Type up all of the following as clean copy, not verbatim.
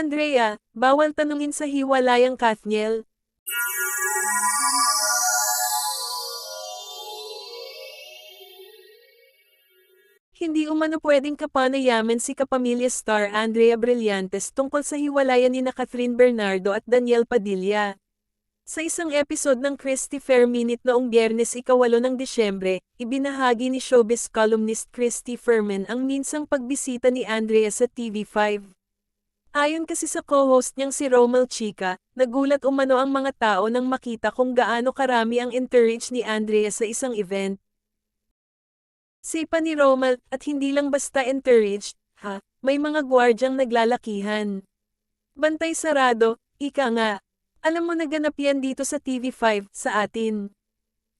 Andrea, bawal tanungin sa hiwalayang Kathniel. Hindi umano pwedeng kapanayaman si kapamilya star Andrea Brillantes tungkol sa hiwalayan ni Catherine Bernardo at Daniel Padilla. Sa isang episode ng Christy Fair Minute noong Biyernes 8 ng Disyembre, ibinahagi ni showbiz columnist Christy Fermin ang minsang pagbisita ni Andrea sa TV5. Ayon kasi sa co-host niyang si Romel Chica, nagulat umano ang mga tao nang makita kung gaano karami ang entourage ni Andrea sa isang event. Sipa ni Romel, at hindi lang basta encouraged, may mga gwardyang naglalakihan. Bantay sarado, ika nga. Alam mo naganap yan dito sa TV5, sa atin.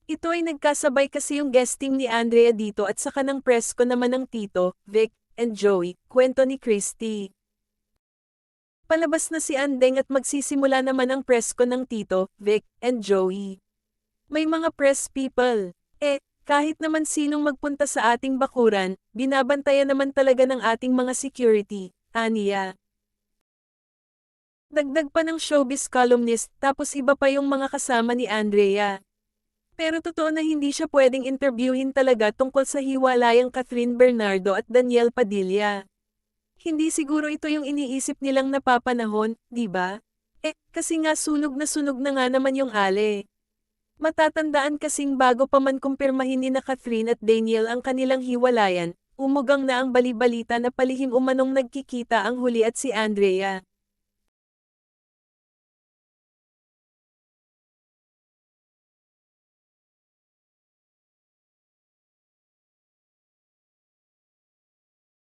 Ito ay nagkasabay kasi yung guesting ni Andrea dito at saka ng presko naman ng Tito, Vic, and Joey, kwento ni Christy. Palabas na si Andeng at magsisimula naman ang presko ng Tito, Vic, and Joey. May mga press people. Kahit naman sinong magpunta sa ating bakuran, binabantayan naman talaga ng ating mga security, aniya. Dagdag pa ng showbiz columnist, tapos iba pa yung mga kasama ni Andrea. Pero totoo na hindi siya pwedeng interviewin talaga tungkol sa hiwalayang Catherine Bernardo at Daniel Padilla. Hindi siguro ito yung iniisip nilang napapanahon, di ba? Kasi nga sunog na nga naman yung ale. Matatandaan kasing bago pa man kumpirmahin ni Catherine at Daniel ang kanilang hiwalayan, umugang na ang balibalita na palihim umanong nagkikita ang huli at si Andrea.